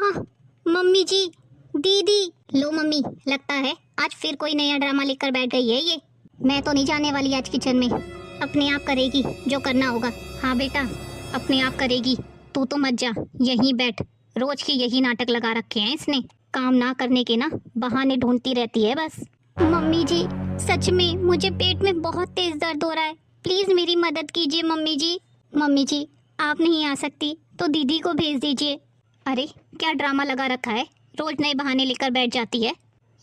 Mummy जी, दीदी। लो mummy, लगता है आज फिर कोई नया ड्रामा लेकर बैठ गई है ये। मैं तो नहीं जाने वाली आज किचन में। अपने आप करेगी जो करना होगा। हाँ बेटा, अपने आप करेगी। तू तो मत जा, यहीं बैठ। रोज के यही नाटक लगा रखे हैं इसने। काम ना करने के ना बहाने ढूंढती रहती है बस। मम्मी जी, सच में मुझे पेट में बहुत तेज दर्द हो रहा है। प्लीज मेरी मदद कीजिए मम्मी जी। मम्मी जी, आप नहीं आ सकती तो दीदी को भेज दीजिए। अरे क्या ड्रामा लगा रखा है, रोज नए बहाने लेकर बैठ जाती है।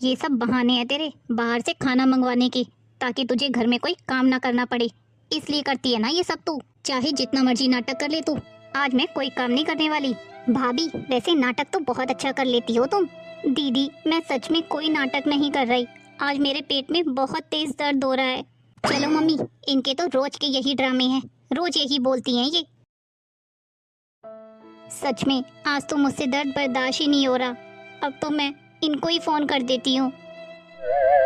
ये सब बहाने हैं तेरे बाहर से खाना मंगवाने के, ताकि तुझे घर में कोई काम ना करना पड़े। इसलिए करती है ना ये सब तू। चाहे जितना मर्जी नाटक कर ले तू, आज मैं कोई काम नहीं करने वाली। भाभी, वैसे नाटक तो बहुत अच्छा कर लेती हो तुम। दीदी, मैं सच में कोई नाटक नहीं कर रही। आज मेरे पेट में बहुत तेज दर्द हो रहा है। चलो मम्मी, इनके तो रोज के यही ड्रामे हैं, रोज यही बोलती हैं ये। सच में आज तो मुझसे दर्द बर्दाश्त ही नहीं हो रहा। अब तो मैं इनको ही फोन कर देती हूँ।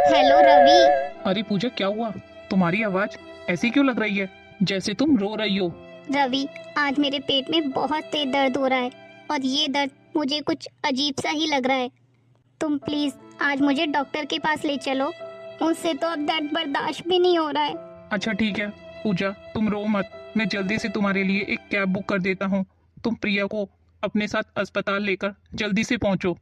हेलो रवि। अरे पूजा, क्या हुआ? तुम्हारी आवाज ऐसी क्यों लग रही है, जैसे तुम रो रही हो? रवि, आज मेरे पेट में बहुत तेज दर्द हो रहा है और ये दर्द मुझे कुछ अजीब सा ही लग रहा है। तुम प्लीज आज मुझे डॉक्टर के पास ले चलो। मुझसे तो अब दर्द बर्दाश्त भी नहीं हो रहा है। अच्छा ठीक है पूजा, तुम रो मत। मैं जल्दी से तुम्हारे लिए एक कैब बुक कर देता हूँ। तुम प्रिया को अपने साथ अस्पताल लेकर जल्दी से पहुँचो।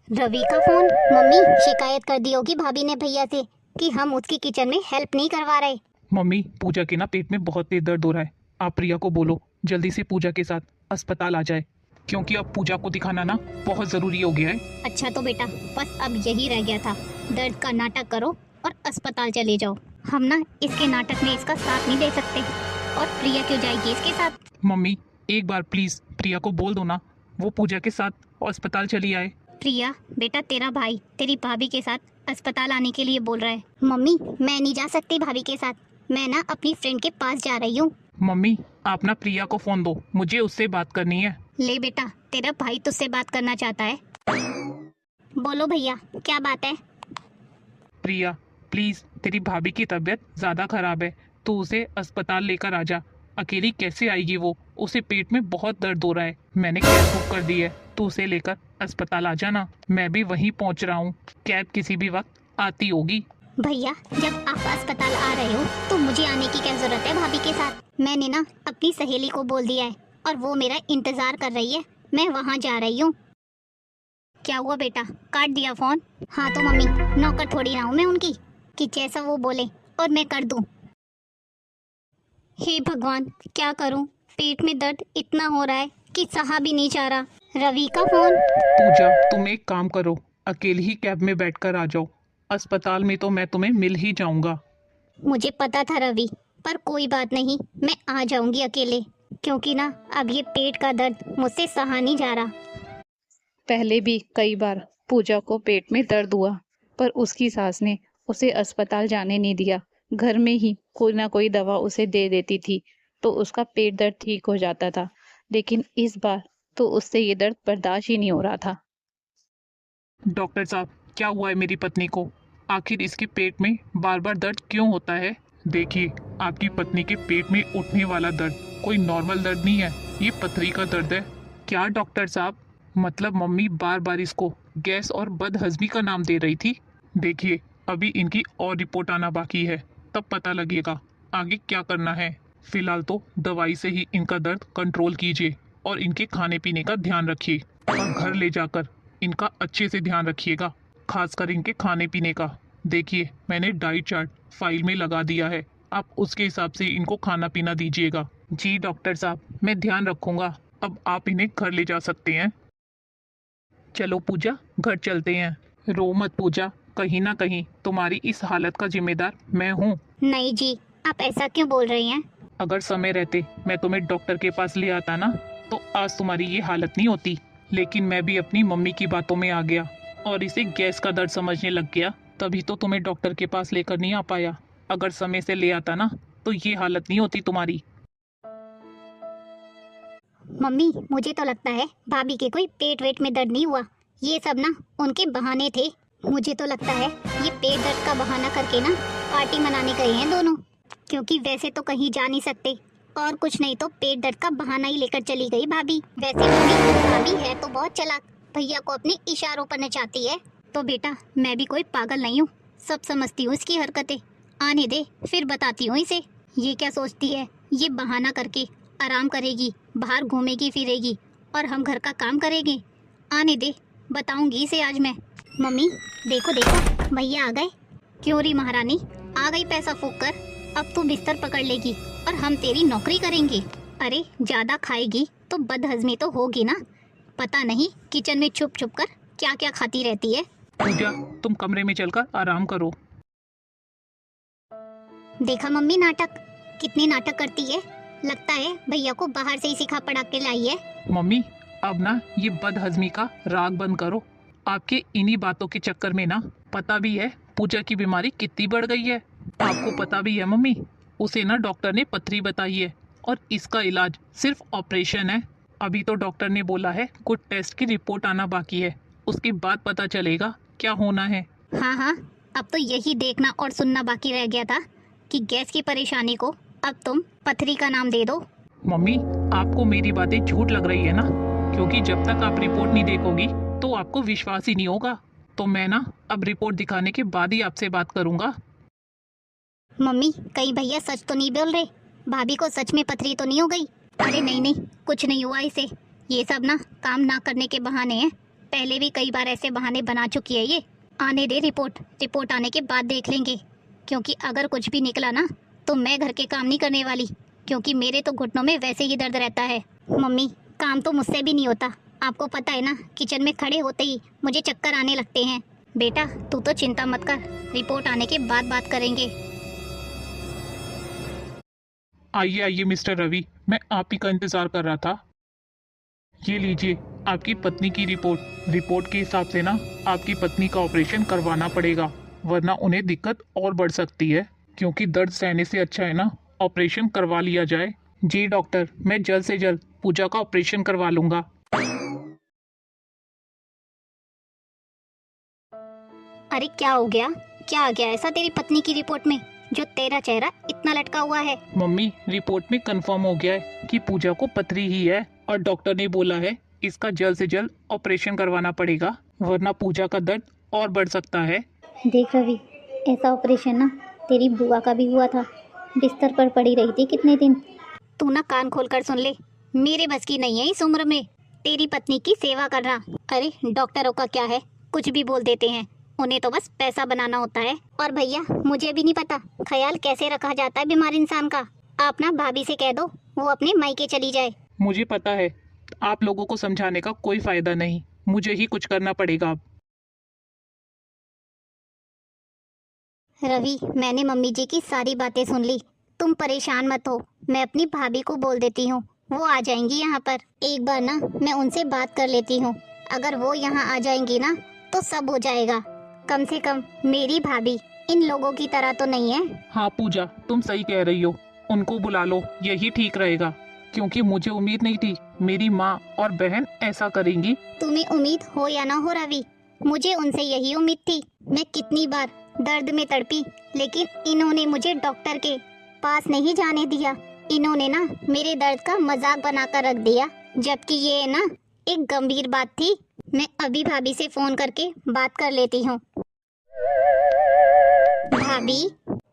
रवि का फोन। मम्मी शिकायत कर दी होगी भाभी ने भैया से कि हम उसकी किचन में हेल्प नहीं करवा रहे। मम्मी, पूजा के ना पेट में बहुत तेज दर्द हो रहा है। आप प्रिया को बोलो जल्दी से पूजा के साथ अस्पताल आ जाए, क्योंकि अब पूजा को दिखाना ना बहुत जरूरी हो गया है। अच्छा तो बेटा, बस अब यही रह गया था, दर्द का नाटक करो और अस्पताल चले जाओ। हम ना इसके नाटक में इसका साथ नहीं दे सकते। और प्रिया क्यों जाएगी इसके साथ? मम्मी, एक बार प्लीज प्रिया को बोल दो ना, वो पूजा के साथ अस्पताल चली आए। प्रिया बेटा, तेरा भाई तेरी भाभी के साथ अस्पताल आने के लिए बोल रहा है। मम्मी, मैं नहीं जा सकती भाभी के साथ। मैं ना अपनी फ्रेंड के पास जा रही हूँ। मम्मी, आप ना प्रिया को फोन दो, मुझे उससे बात करनी है। ले बेटा, तेरा भाई तुझसे बात करना चाहता है। बोलो भैया, क्या बात है? प्रिया प्लीज, तेरी भाभी की तबीयत ज्यादा खराब है, तो उसे अस्पताल लेकर आ जा। अकेली कैसे आएगी वो? उसे पेट में बहुत दर्द हो रहा है। मैंने कैब बुक कर दी है, तो उसे लेकर अस्पताल आ जाना। मैं भी वहीं पहुंच रहा हूँ। कैब किसी भी वक्त आती होगी। भैया, जब आप अस्पताल आ रहे हो तो मुझे आने की क्या जरूरत है भाभी के साथ? मैंने ना अपनी सहेली को बोल दिया है और वो मेरा इंतजार कर रही है। मैं वहाँ जा रही हूँ। क्या हुआ बेटा, काट दिया फोन? हाँ तो मम्मी, नौकर थोड़ी ना हूँ मैं उनकी कि जैसा वो बोले और मैं कर दूँ। हे भगवान, क्या करूँ? पेट में दर्द इतना हो रहा है कि सहा भी नहीं जा रहा। रवि का फोन। पूजा, तुम एक काम करो, अकेली ही कैब में बैठकर आ जाओ। अस्पताल में तो मैं तुम्हें मिल ही जाऊंगा। मुझे पता था रवि, पर कोई बात नहीं, मैं आ जाऊंगी अकेले, क्योंकि ना अब ये पेट का दर्द मुझसे सहा नहीं जा रहा। पहले भी कई बार पूजा को पेट में दर्द हुआ, पर उसकी सास ने उसे अस्पताल जाने नहीं दिया। घर में ही कोई ना कोई दवा उसे दे देती थी, तो उसका पेट दर्द ठीक हो जाता था। लेकिन इस बार तो उससे ये दर्द बर्दाश्त ही नहीं हो रहा था। डॉक्टर साहब, क्या हुआ है मेरी पत्नी को? आखिर इसके पेट में बार बार दर्द क्यों होता है? देखिए, आपकी पत्नी के पेट में उठने वाला दर्द कोई नॉर्मल दर्द नहीं है, ये पथरी का दर्द है। क्या डॉक्टर साहब? मतलब मम्मी बार बार इसको गैस और बदहजमी का नाम दे रही थी। देखिए, अभी इनकी और रिपोर्ट आना बाकी है, तब पता लगेगा आगे क्या करना है। फिलहाल तो दवाई से ही इनका दर्द कंट्रोल कीजिए और इनके खाने पीने का ध्यान रखिए, और घर ले जाकर इनका अच्छे से ध्यान रखिएगा, खासकर इनके खाने पीने का। देखिए, मैंने डाइट चार्ट फाइल में लगा दिया है, आप उसके हिसाब से इनको खाना पीना दीजिएगा। जी डॉक्टर साहब, मैं ध्यान रखूंगा। अब आप इन्हें घर ले जा सकते हैं। चलो पूजा, घर चलते हैं। रो मत पूजा, कहीं ना कहीं तुम्हारी इस हालत का जिम्मेदार मैं हूँ। नहीं जी, आप ऐसा क्यों बोल रही हैं? अगर समय रहते मैं तुम्हें डॉक्टर के पास ले आता ना, तो आज तुम्हारी ये हालत नहीं होती। लेकिन मैं भी अपनी मम्मी की बातों में आ गया और इसे गैस का दर्द समझने लग गया, तभी तो तुम्हें डॉक्टर के पास लेकर नहीं आ पाया। अगर समय से ले आता ना, तो ये हालत नहीं होती तुम्हारी। मम्मी, मुझे तो लगता है भाभी के कोई पेट वेट में दर्द नहीं हुआ। ये सब ना उनके बहाने थे। मुझे तो लगता है ये पेट दर्द का बहाना करके ना पार्टी मनाने गए हैं दोनों, क्योंकि वैसे तो कहीं जा नहीं सकते। और कुछ नहीं तो पेट दर्द का बहाना ही लेकर चली गई भाभी। वैसे मम्मी, भाभी है तो बहुत चालाक, भैया को अपने इशारों पर नचाती है। तो बेटा मैं भी कोई पागल नहीं हूँ, सब समझती हूँ इसकी हरकतें। आने दे, फिर बताती हूँ इसे। ये क्या सोचती है, ये बहाना करके आराम करेगी, बाहर घूमेगी फिरेगी और हम घर का काम करेंगे। आने दे, बताऊंगी इसे आज मैं। मम्मी देखो देखो, भैया आ गए। क्यों री महारानी, आ गई पैसा फूक कर। अब तू बिस्तर पकड़ लेगी और हम तेरी नौकरी करेंगे। अरे ज्यादा खाएगी तो बदहजमी तो होगी ना। पता नहीं किचन में छुप छुप कर क्या क्या खाती रहती है। पूजा, तुम कमरे में चलकर आराम करो। देखा मम्मी नाटक, कितनी नाटक करती है। लगता है भैया को बाहर से ही सिखा पढ़ा के लाई है। मम्मी अब ना ये बदहजमी का राग बंद करो। आपके इन्हीं बातों के चक्कर में ना पता भी है पूजा की बीमारी कितनी बढ़ गई है। आपको पता भी है मम्मी, उसे ना डॉक्टर ने पथरी बताई है और इसका इलाज सिर्फ ऑपरेशन है। अभी तो डॉक्टर ने बोला है कुछ टेस्ट की रिपोर्ट आना बाकी है, उसके बाद पता चलेगा क्या होना है। हाँ हाँ, अब तो यही देखना और सुनना बाकी रह गया था कि गैस की परेशानी को अब तुम पथरी का नाम दे दो। मम्मी आपको मेरी बातें झूठ लग रही है ना, क्योंकि जब तक आप रिपोर्ट नहीं देखोगी तो आपको विश्वास ही नहीं होगा। तो मैं ना अब रिपोर्ट दिखाने के बाद ही आपसे बात करूंगा। मम्मी कहीं भैया सच तो नहीं बोल रहे, भाभी को सच में पथरी तो नहीं हो गई? अरे नहीं नहीं, कुछ नहीं हुआ इसे। ये सब ना काम ना करने के बहाने हैं। पहले भी कई बार ऐसे बहाने बना चुकी है ये। आने दे रिपोर्ट आने के बाद देख लेंगे। क्योंकि अगर कुछ भी निकला ना तो मैं घर के काम नहीं करने वाली, क्योंकि मेरे तो घुटनों में वैसे ही दर्द रहता है। मम्मी काम तो मुझसे भी नहीं होता, आपको पता है ना। किचन में खड़े होते ही मुझे चक्कर आने लगते हैं। बेटा तू तो चिंता मत कर, रिपोर्ट आने के बाद बात करेंगे। आइए आइए मिस्टर रवि, मैं आप ही का इंतजार कर रहा था। ये लीजिए आपकी पत्नी की रिपोर्ट के हिसाब से ना आपकी पत्नी का ऑपरेशन करवाना पड़ेगा, वरना उन्हें दिक्कत और बढ़ सकती है। क्योंकि दर्द सहने से अच्छा है ना ऑपरेशन करवा लिया जाए। जी डॉक्टर, मैं जल्द से जल्द पूजा का ऑपरेशन करवा लूंगा। अरे क्या हो गया, क्या आ गया ऐसा तेरी पत्नी की रिपोर्ट में जो तेरा चेहरा इतना लटका हुआ है? मम्मी रिपोर्ट में कंफर्म हो गया है कि पूजा को पथरी ही है और डॉक्टर ने बोला है इसका जल्द से जल्द ऑपरेशन करवाना पड़ेगा, वरना पूजा का दर्द और बढ़ सकता है। देख रवि, ऐसा ऑपरेशन ना तेरी बुआ का भी हुआ था, बिस्तर पर पड़ी रही थी कितने दिन। तू ना कान खोल कर सुन ले, मेरे बस की नहीं है इस उम्र में तेरी पत्नी की सेवा करना। अरे डॉक्टरों का क्या है, कुछ भी बोल देते हैं, उन्हें तो बस पैसा बनाना होता है। और भैया मुझे भी नहीं पता ख्याल कैसे रखा जाता है बीमार इंसान का। आप ना भाभी से कह दो वो अपने मायके चली जाए। मुझे पता है, आप लोगों को समझाने का कोई फायदा नहीं, मुझे ही कुछ करना पड़ेगा अब। रवि मैंने मम्मी जी की सारी बातें सुन ली, तुम परेशान मत हो। मैं अपनी भाभी को बोल देती हूँ, वो आ जाएंगी यहाँ पर। एक बार ना मैं उनसे बात कर लेती हूँ, अगर वो यहाँ आ जाएंगी ना तो सब हो जाएगा। कम से कम मेरी भाभी इन लोगों की तरह तो नहीं है। हाँ पूजा तुम सही कह रही हो, उनको बुला लो, यही ठीक रहेगा। क्योंकि मुझे उम्मीद नहीं थी मेरी माँ और बहन ऐसा करेंगी। तुम्हें उम्मीद हो या ना हो रवि, मुझे उनसे यही उम्मीद थी। मैं कितनी बार दर्द में तड़पी, लेकिन इन्होंने मुझे डॉक्टर के पास नहीं जाने दिया। इन्होंने ना मेरे दर्द का मजाक बनाकर रख दिया, जबकि ये ना एक गंभीर बात थी। मैं अभी भाभी से फोन करके बात कर लेती हूँ। भाभी,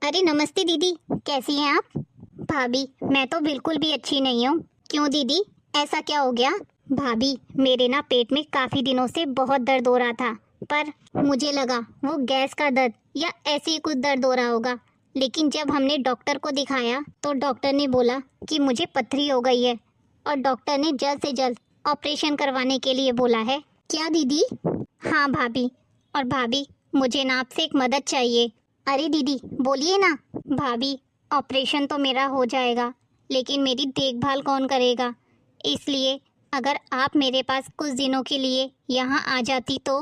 अरे नमस्ते दीदी, कैसी हैं आप? भाभी मैं तो बिल्कुल भी अच्छी नहीं हूँ। क्यों दीदी, ऐसा क्या हो गया? भाभी मेरे ना पेट में काफी दिनों से बहुत दर्द हो रहा था, पर मुझे लगा वो गैस का दर्द या ऐसे ही कुछ दर्द हो रहा होगा। लेकिन जब हमने डॉक्टर को दिखाया तो डॉक्टर ने बोला कि मुझे पथरी हो गई है और डॉक्टर ने जल्द से जल्द ऑपरेशन करवाने के लिए बोला है। क्या दीदी? हाँ भाभी, और भाभी मुझे ना आपसे एक मदद चाहिए। अरे दीदी बोलिए ना। भाभी ऑपरेशन तो मेरा हो जाएगा, लेकिन मेरी देखभाल कौन करेगा? इसलिए अगर आप मेरे पास कुछ दिनों के लिए यहाँ आ जाती तो।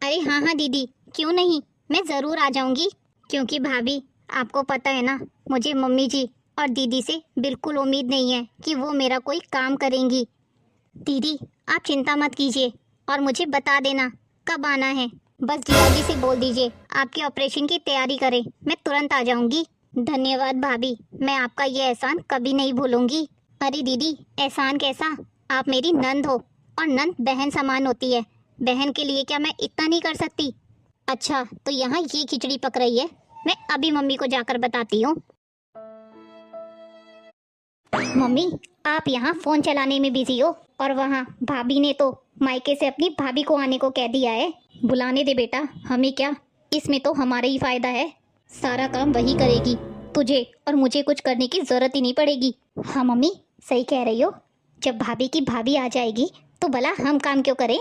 अरे हाँ हाँ दीदी, क्यों नहीं, मैं ज़रूर आ जाऊँगी। क्योंकि भाभी आपको पता है ना, मुझे मम्मी जी और दीदी से बिल्कुल उम्मीद नहीं है कि वो मेरा कोई काम करेंगी। दीदी आप चिंता मत कीजिए और मुझे बता देना कब आना है। बस जिया जी से बोल दीजिए आपके ऑपरेशन की तैयारी करें, मैं तुरंत आ जाऊंगी। धन्यवाद भाभी, मैं आपका ये एहसान कभी नहीं भूलूंगी। अरे दीदी, एहसान कैसा, आप मेरी नंद हो और नंद बहन समान होती है। बहन के लिए क्या मैं इतना नहीं कर सकती? अच्छा, तो यहाँ ये खिचड़ी पक रही है, मैं अभी मम्मी को जाकर बताती हूँ। मम्मी, आप यहाँ फोन चलाने में बिजी हो और वहाँ भाभी ने तो मायके से अपनी भाभी को आने को कह दिया है। बुलाने दे बेटा, हमें क्या, इसमें तो हमारा ही फायदा है। सारा काम वही करेगी, तुझे और मुझे कुछ करने की जरूरत ही नहीं पड़ेगी। हाँ मम्मी, सही कह रही हो। जब भाभी की भाभी आ जाएगी तो भला हम काम क्यों करें?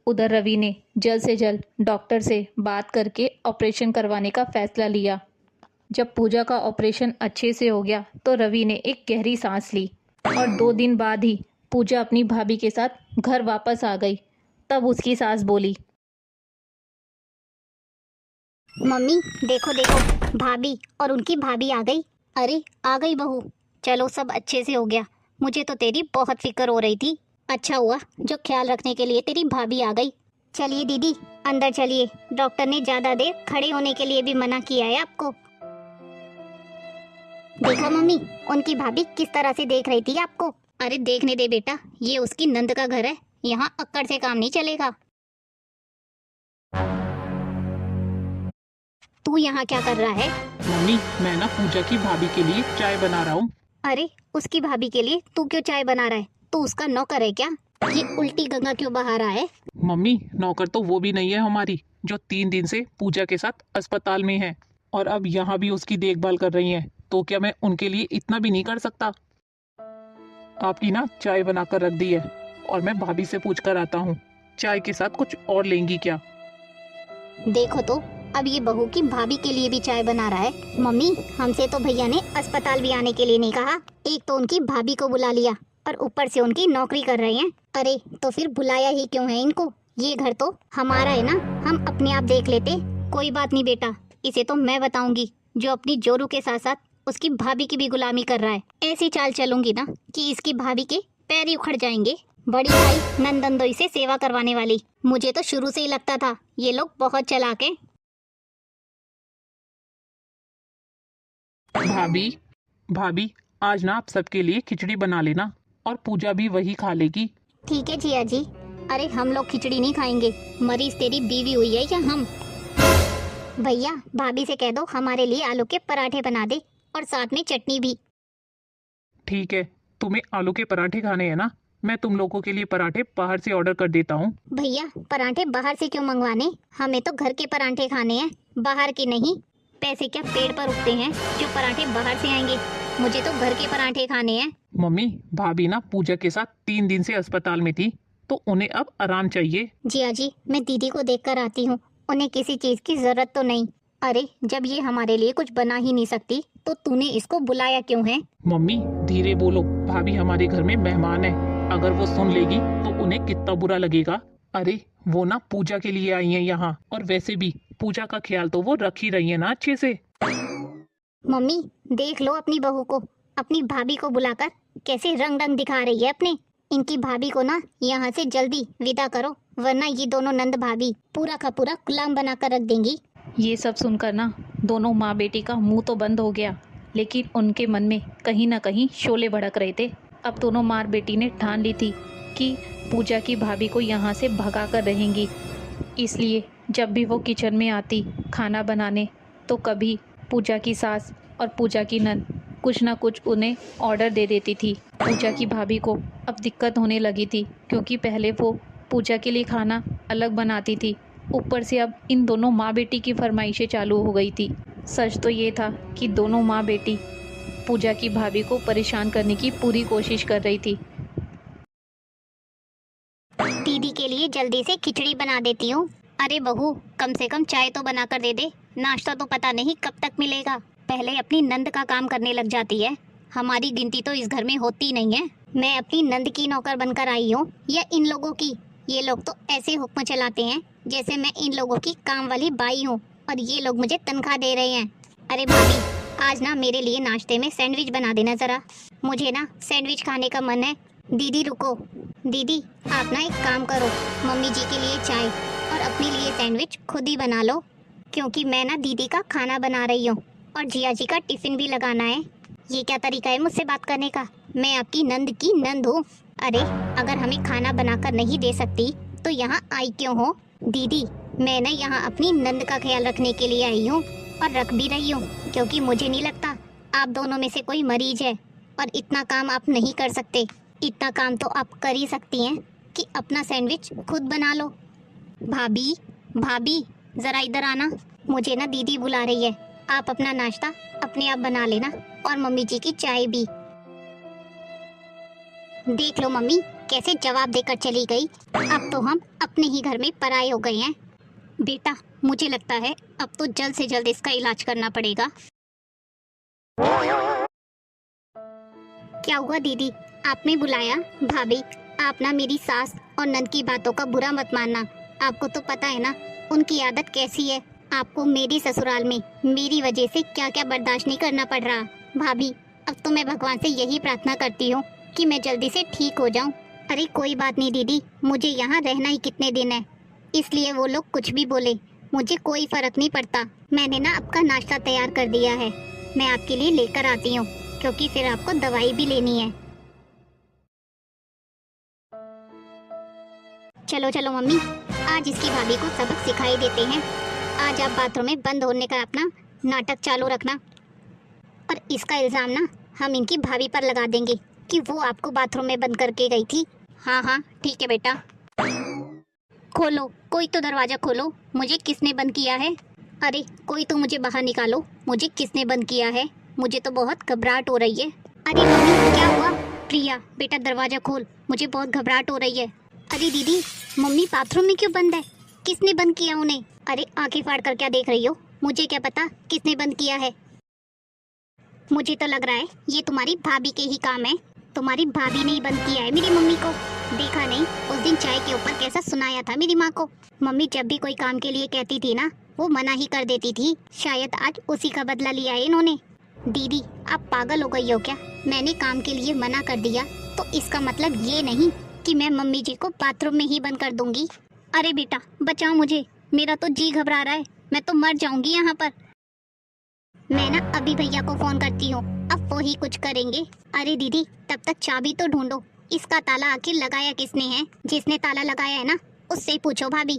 उधर रवि ने जल्द से जल्द डॉक्टर से बात करके ऑपरेशन करवाने का फैसला लिया। जब पूजा का ऑपरेशन अच्छे से हो गया तो रवि ने एक गहरी सांस ली और 2 दिन बाद ही पूजा अपनी भाभी के साथ घर वापस आ गई। तब उसकी सास बोली, मम्मी देखो देखो, भाभी और उनकी भाभी आ गई। अरे आ गई बहू, चलो सब अच्छे से हो गया। मुझे तो तेरी बहुत फिक्र हो रही थी। अच्छा हुआ जो ख्याल रखने के लिए तेरी भाभी आ गई। चलिए दीदी, अंदर चलिए। डॉक्टर ने ज्यादा देर खड़े होने के लिए भी मना किया है आपको। देखा मम्मी, उनकी भाभी किस तरह से देख रही थी आपको। अरे देखने दे बेटा, ये उसकी नंद का घर है, यहाँ अक्कड़ से काम नहीं चलेगा। तू यहाँ क्या कर रहा है? मम्मी, मैं ना पूजा की भाभी के लिए चाय बना रहा हूँ। अरे उसकी भाभी के लिए तू क्यों चाय बना रहा है? तू उसका नौकर है क्या? ये उल्टी गंगा क्यों बहा रहा है? मम्मी, नौकर तो वो भी नहीं है हमारी, जो 3 दिन से पूजा के साथ अस्पताल में है और अब यहाँ भी उसकी देखभाल कर रही हैं। तो क्या मैं उनके लिए इतना भी नहीं कर सकता? आपकी ना चाय बनाकर रख दी है और मैं भाभी से पूछ कर आता हूँ, चाय के साथ कुछ और लेंगी क्या? देखो तो, अब ये बहू की भाभी के लिए भी चाय बना रहा है। मम्मी, हमसे तो भैया ने अस्पताल भी आने के लिए नहीं कहा। एक तो उनकी भाभी को बुला लिया और ऊपर से उनकी नौकरी कर रहे हैं। अरे तो फिर बुलाया ही क्यों है इनको? ये घर तो हमारा है ना, हम अपने आप देख लेते। कोई बात नहीं बेटा, इसे तो मैं बताऊंगी, जो अपनी जोरू के साथ साथ उसकी भाभी की भी गुलामी कर रहा है। ऐसी चाल चलूंगी ना कि इसकी भाभी के पैर ही उखड़ जाएंगे। बड़ी भाई नंदनदोई से सेवा करवाने वाली। मुझे तो शुरू से ही लगता था ये लोग बहुत चालाक हैं। भाभी, भाभी, आज ना आप सबके लिए खिचड़ी बना लेना और पूजा भी वही खा लेगी। ठीक है जिया जी। अरे हम लोग खिचड़ी नहीं खाएंगे, मरीज तेरी बीवी हुई है या हम? भैया भाभी से कह दो हमारे लिए आलू के पराठे बना दे और साथ में चटनी भी। ठीक है, तुम्हें आलू के पराठे खाने हैं ना, मैं तुम लोगों के लिए पराठे बाहर से ऑर्डर कर देता हूँ। भैया पराठे बाहर से क्यों मंगवाने? हमें तो घर के पराठे खाने हैं, बाहर के नहीं। पैसे क्या पेड़ पर उगते हैं जो पराठे बाहर से आएंगे? मुझे तो घर के पराठे खाने हैं। मम्मी, भाभी ना पूजा के साथ 3 दिन से अस्पताल में थी, तो उन्हें अब आराम चाहिए। जिया जी, मैं दीदी को देख कर आती हूँ, उन्हें किसी चीज की जरूरत तो नहीं। अरे जब ये हमारे लिए कुछ बना ही नहीं सकती तो तूने इसको बुलाया क्यों है? मम्मी धीरे बोलो, भाभी हमारे घर में मेहमान है, अगर वो सुन लेगी तो उन्हें कितना बुरा लगेगा। अरे वो ना पूजा के लिए आई हैं यहाँ, और वैसे भी पूजा का ख्याल तो वो रख ही रही है ना अच्छे से। मम्मी देख लो अपनी बहू को, अपनी भाभी को बुलाकर कैसे रंग रंग दिखा रही है अपने। इनकी भाभी को ना यहाँ से जल्दी विदा करो, वरना ये दोनों नंद भाभी पूरा का पूरा गुलाम बनाकर रख देंगी। ये सब सुनकर ना दोनों माँ बेटी का मुंह तो बंद हो गया, लेकिन उनके मन में कहीं ना कहीं शोले भड़क रहे थे। अब दोनों माँ बेटी ने ठान ली थी कि पूजा की भाभी को यहाँ से भगा कर रहेंगी। इसलिए जब भी वो किचन में आती खाना बनाने, तो कभी पूजा की सास और पूजा की नंद कुछ ना कुछ उन्हें ऑर्डर दे देती थी। पूजा की भाभी को अब दिक्कत होने लगी थी, क्योंकि पहले वो पूजा के लिए खाना अलग बनाती थी, ऊपर से अब इन दोनों माँ बेटी की फरमाइशें चालू हो गई थी। सच तो ये था कि दोनों माँ बेटी पूजा की भाभी को परेशान करने की पूरी कोशिश कर रही थी। दीदी के लिए जल्दी से खिचड़ी बना देती हूँ। अरे बहू, कम से कम चाय तो बना कर दे दे, नाश्ता तो पता नहीं कब तक मिलेगा। पहले अपनी नंद का काम करने लग जाती है, हमारी गिनती तो इस घर में होती नहीं है। मैं अपनी नंद की नौकर बनकर आई हूँ या इन लोगों की? ये लोग तो ऐसे हुक्म चलाते हैं जैसे मैं इन लोगों की काम वाली बाई हूँ और ये लोग मुझे तनख्वाह दे रहे हैं। अरे भाभी, आज ना मेरे लिए नाश्ते में सैंडविच बना देना ज़रा, मुझे ना सैंडविच खाने का मन है। दीदी रुको, दीदी आप ना एक काम करो, मम्मी जी के लिए चाय और अपने लिए सैंडविच खुद ही बना लो, क्योंकि मैं ना दीदी का खाना बना रही हूँ और जिया जी का टिफिन भी लगाना है। ये क्या तरीका है मुझसे बात करने का? मैं आपकी नंद की नंद हूँ। अरे अगर हमें खाना बनाकर नहीं दे सकती तो यहाँ आई क्यों हो? दीदी, मैं ना यहाँ अपनी नंद का ख्याल रखने के लिए आई हूँ और रख भी रही हूँ, क्योंकि मुझे नहीं लगता आप दोनों में से कोई मरीज है और इतना काम आप नहीं कर सकते। इतना काम तो आप कर ही सकती हैं कि अपना सैंडविच खुद बना लो। भाभी, भाभी ज़रा इधर आना, मुझे ना दीदी बुला रही है। आप अपना नाश्ता अपने आप बना लेना और मम्मी जी की चाय भी। देख लो मम्मी कैसे जवाब देकर चली गई। अब तो हम अपने ही घर में पराए हो गए हैं। बेटा, मुझे लगता है अब तो जल्द से जल्द इसका इलाज करना पड़ेगा। क्या हुआ दीदी, आपने बुलाया? भाभी, आप ना मेरी सास और नंद की बातों का बुरा मत मानना। आपको तो पता है ना उनकी आदत कैसी है। आपको मेरी ससुराल में मेरी वजह से क्या क्या बर्दाश्त नहीं करना पड़ रहा। भाभी, अब तो मैं भगवान से यही प्रार्थना करती हूँ कि मैं जल्दी से ठीक हो जाऊँ। अरे कोई बात नहीं दीदी, मुझे यहाँ रहना ही कितने दिन है, इसलिए वो लोग कुछ भी बोले मुझे कोई फर्क नहीं पड़ता। मैंने ना आपका नाश्ता तैयार कर दिया है, मैं आपके लिए लेकर आती हूँ, क्योंकि फिर आपको दवाई भी लेनी है। चलो चलो मम्मी, आज इसकी भाभी को सबक सिखाई देते हैं। आज आप बाथरूम में बंद होने का अपना नाटक चालू रखना और इसका इल्ज़ाम ना हम इनकी भाभी पर लगा देंगे कि वो आपको बाथरूम में बंद करके गई थी। हाँ हाँ ठीक है बेटा। खोलो, कोई तो दरवाज़ा खोलो, मुझे किसने बंद किया है? अरे कोई तो मुझे बाहर निकालो, मुझे किसने बंद किया है? मुझे तो बहुत घबराहट हो रही है। अरे मम्मी क्या हुआ? प्रिया बेटा दरवाज़ा खोल, मुझे बहुत घबराहट हो रही है। अरे दीदी, मम्मी बाथरूम में क्यों बंद है? किसने बंद किया उन्हें? अरे आंखें फाड़ कर क्या देख रही हो? मुझे क्या पता किसने बंद किया है। मुझे तो लग रहा है ये तुम्हारी भाभी के ही काम है। तुम्हारी भाभी ने ही बंद किया है मेरी मम्मी को। देखा नहीं उस दिन चाय के ऊपर कैसा सुनाया था मेरी माँ को। मम्मी जब भी कोई काम के लिए कहती थी ना, वो मना ही कर देती थी। शायद आज उसी का बदला लिया है इन्होंने। दीदी आप पागल हो गई हो क्या? मैंने काम के लिए मना कर दिया तो इसका मतलब ये नहीं कि मैं मम्मी जी को बाथरूम में ही बंद कर दूंगी। अरे बेटा बचाओ मुझे, मेरा तो जी घबरा रहा है, मैं तो मर जाऊंगी यहाँ पर। मैं ना अभी भैया को फोन करती हूँ, अब वो ही कुछ करेंगे। अरे दीदी तब तक चाबी तो ढूंढो, इसका ताला आखिर लगाया किसने है? जिसने ताला लगाया है ना उससे पूछो भाभी।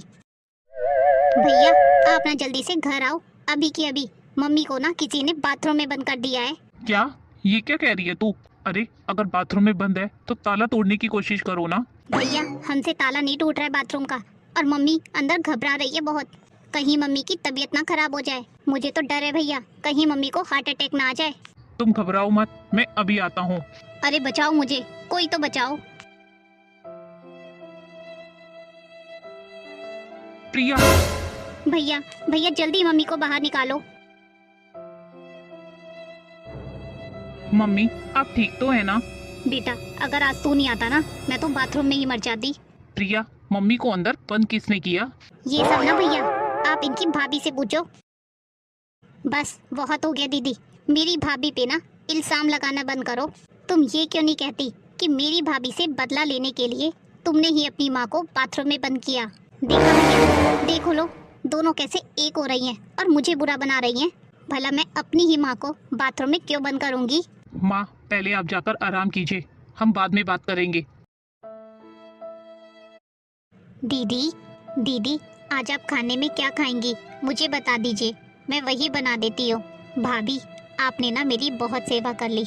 भैया आप ना जल्दी से घर आओ, अभी की अभी मम्मी को ना किसी ने बाथरूम में बंद कर दिया है। क्या? ये क्या कह रही है तू? अरे अगर बाथरूम में बंद है तो ताला तोड़ने की कोशिश करो ना। भैया हमसे ताला नहीं टूट रहा है बाथरूम का, और मम्मी अंदर घबरा रही है बहुत। कहीं मम्मी की तबीयत ना खराब हो जाए, मुझे तो डर है भैया, कहीं मम्मी को हार्ट अटैक ना आ जाए। तुम घबराओ मत, मैं अभी आता हूँ। अरे बचाओ मुझे, कोई तो बचाओ। प्रिया, भैया भैया जल्दी मम्मी को बाहर निकालो। मम्मी आप ठीक तो है ना? बेटा अगर आज तू नहीं आता ना, मैं तो बाथरूम में ही मर जाती। प्रिया, मम्मी को अंदर बंद किसने किया? ये सब ना भैया आप इनकी भाभी से पूछो। बस बहुत हो गया दीदी, मेरी भाभी पे ना इल्जाम लगाना बंद करो। तुम ये क्यों नहीं कहती कि मेरी भाभी से बदला लेने के लिए तुमने ही अपनी माँ को बाथरूम में बंद किया? देखो भैया, देखो लो दोनों कैसे एक हो रही हैं और मुझे बुरा बना रही हैं। भला मैं अपनी ही माँ को बाथरूम में क्यों बंद करूँगी? माँ पहले आप जाकर आराम कीजिए, हम बाद में बात करेंगे। दीदी दीदी आज आप खाने में क्या खाएंगी मुझे बता दीजिए, मैं वही बना देती हूँ। भाभी आपने ना मेरी बहुत सेवा कर ली,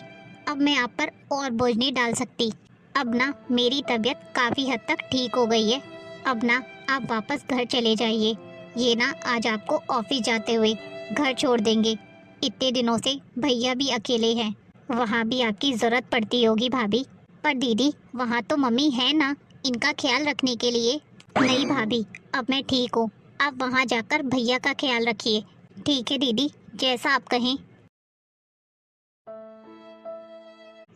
अब मैं आप पर और बोझ नहीं डाल सकती। अब ना मेरी तबीयत काफ़ी हद तक ठीक हो गई है। अब ना आप वापस घर चले जाइए। ये ना आज आपको ऑफिस जाते हुए घर छोड़ देंगे। इतने दिनों से भैया भी अकेले हैं, वहाँ भी आपकी ज़रूरत पड़ती होगी भाभी। पर दीदी वहाँ तो मम्मी है ना इनका ख्याल रखने के लिए। नहीं भाभी अब मैं ठीक हूँ, आप वहाँ जाकर भैया का ख्याल रखिए। ठीक है दीदी, जैसा आप कहें।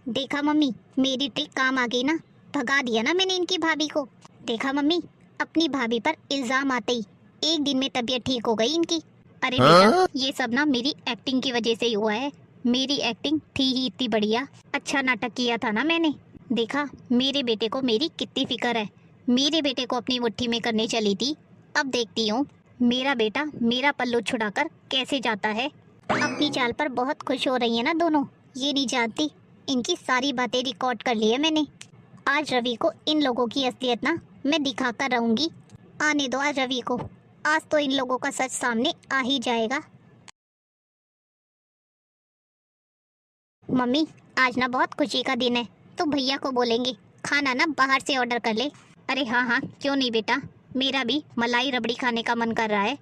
देखा मम्मी मेरी ट्रिक काम आ गई ना, भगा दिया ना मैंने इनकी भाभी को। देखा मम्मी, अपनी भाभी पर इल्ज़ाम आते ही एक दिन में तबीयत ठीक हो गई इनकी। अरे बेटा ये सब ना मेरी एक्टिंग की वजह से ही हुआ है। मेरी एक्टिंग थी ही इतनी बढ़िया, अच्छा नाटक किया था ना मैंने। देखा मेरे बेटे को मेरी कितनी फिक्र है, मेरे बेटे को अपनी मुट्ठी में करने चली थी। अब देखती हूँ मेरा बेटा मेरा पल्लू छुड़ाकर कैसे जाता है। अपनी चाल पर बहुत खुश हो रही है ना दोनों, ये नहीं जानती इनकी सारी बातें रिकॉर्ड कर ली है मैंने। आज रवि को इन लोगों की असलियत ना मैं दिखाकर रहूंगी। आने दो आज रवि को, आज तो इन लोगों का सच सामने आ ही जाएगा। मम्मी आज ना बहुत खुशी का दिन है, तो भैया को बोलेंगे खाना ना बाहर से ऑर्डर कर ले। अरे हाँ हाँ क्यों नहीं बेटा, मेरा भी मलाई रबड़ी खाने का मन कर रहा है।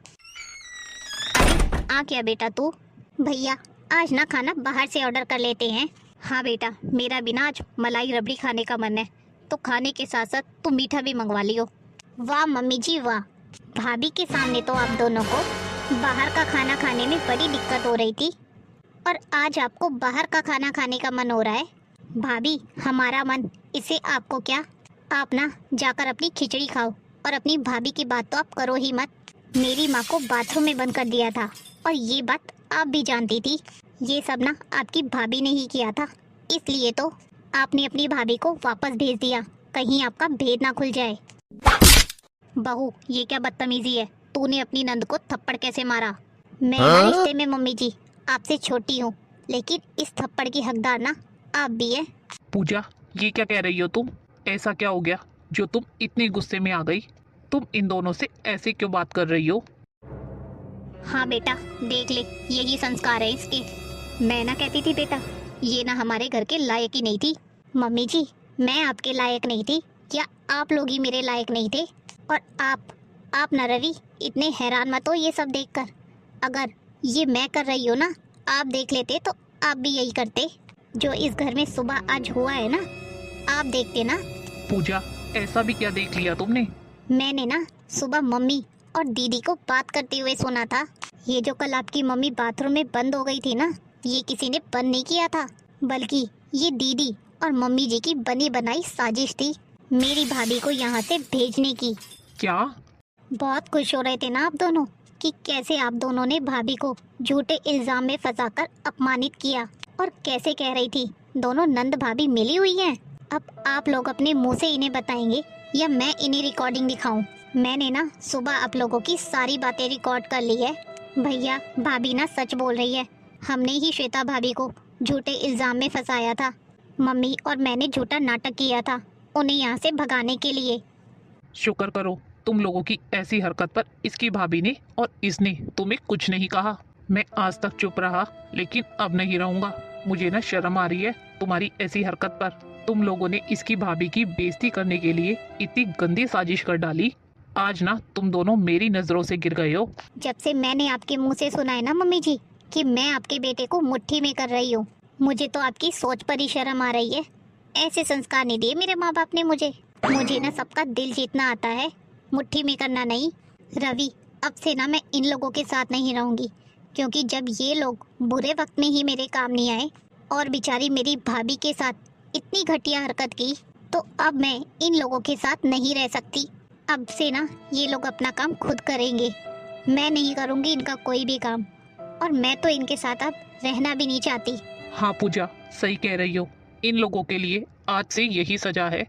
अरे आ क्या बेटा तू, भैया आज ना खाना बाहर से ऑर्डर कर लेते हैं। हाँ बेटा मेरा भी ना आज मलाई रबड़ी खाने का मन है, तो खाने के साथ साथ तुम मीठा भी मंगवा लियो। वाह मम्मी जी वाह, भाभी के सामने तो आप दोनों को बाहर का खाना खाने में बड़ी दिक्कत हो रही थी, और आज आपको बाहर का खाना खाने का मन हो रहा है। भाभी हमारा मन, इसे आपको क्या, आप ना जाकर अपनी खिचड़ी खाओ, और अपनी भाभी की बात तो आप करो ही मत। मेरी माँ को बाथरूम में बंद कर दिया था, और ये बात आप भी जानती थी। ये सब ना आपकी भाभी ने ही किया था, इसलिए तो आपने अपनी भाभी को वापस भेज दिया, कहीं आपका भेद ना खुल जाए। बहू ये क्या बदतमीजी है, तूने अपनी नंद को थप्पड़ कैसे मारा? मैं ना रिश्ते में मम्मी जी आपसे छोटी हूँ, लेकिन इस थप्पड़ की हकदार ना आप भी है। पूजा ये क्या कह रही हो तुम? ऐसा क्या हो गया जो तुम इतने गुस्से में आ गई? तुम इन दोनों से ऐसे क्यों बात कर रही हो? हाँ बेटा देख ले, यही संस्कार है इसके। मैं ना कहती थी बेटा, ये ना हमारे घर के लायक ही नहीं थी। मम्मी जी मैं आपके लायक नहीं थी, क्या आप लोग ही मेरे लायक नहीं थे? और आप ना रवि इतने हैरान मत हो ये सब देखकर। अगर ये मैं कर रही हूँ ना, आप देख लेते तो आप भी यही करते। जो इस घर में सुबह आज हुआ है ना, आप देखते ना। पूजा ऐसा भी क्या देख लिया तुमने? मैंने ना सुबह मम्मी और दीदी को बात करते हुए सुना था। ये जो कल आपकी मम्मी बाथरूम में बंद हो गई थी ना, ये किसी ने बंद नहीं किया था, बल्कि ये दीदी और मम्मी जी की बनी बनाई साजिश थी मेरी भाभी को यहाँ से भेजने की। क्या? बहुत खुश हो रहे थे ना आप दोनों कि कैसे आप दोनों ने भाभी को झूठे इल्जाम में फंसाकर अपमानित किया, और कैसे कह रही थी दोनों नंद भाभी मिली हुई हैं। अब आप लोग अपने मुंह से इन्हें बताएंगे या मैं इन्हें रिकॉर्डिंग दिखाऊं? मैंने ना सुबह आप लोगों की सारी बातें रिकॉर्ड कर ली है। भैया भाभी ना सच बोल रही है, हमने ही श्वेता भाभी को झूठे इल्जाम में फंसाया था। मम्मी और मैंने झूठा नाटक किया था उन्हें यहाँ से भगाने के लिए। शुक्र करो तुम लोगों की ऐसी हरकत पर इसकी भाभी ने और इसने तुम्हें कुछ नहीं कहा। मैं आज तक चुप रहा, लेकिन अब नहीं रहूंगा। मुझे ना शर्म आ रही है तुम्हारी ऐसी हरकत पर। तुम लोगों ने इसकी भाभी की बेइज्जती करने के लिए इतनी गंदी साजिश कर डाली। आज ना तुम दोनों मेरी नजरों से गिर गए हो। जब से मैंने आपके मुंह से सुना है ना मम्मी जी कि मैं आपके बेटे को मुट्ठी में कर रही हूँ, मुझे तो आपकी सोच पर ही शर्म आ रही है। ऐसे संस्कार नहीं दिए मेरे माँ बाप ने मुझे ना सबका दिल जीतना आता है, मुट्ठी में करना नहीं। रवि अब से ना मैं इन लोगों के साथ नहीं रहूँगी, क्योंकि जब ये लोग बुरे वक्त में ही मेरे काम नहीं आए और बेचारी मेरी भाभी के साथ इतनी घटिया हरकत की, तो अब मैं इन लोगों के साथ नहीं रह सकती। अब से ना ये लोग अपना काम खुद करेंगे, मैं नहीं करूँगी इनका कोई भी काम, और मैं तो इनके साथ अब रहना भी नहीं चाहती। हाँ पूजा सही कह रही हो, इन लोगों के लिए आज से यही सजा है।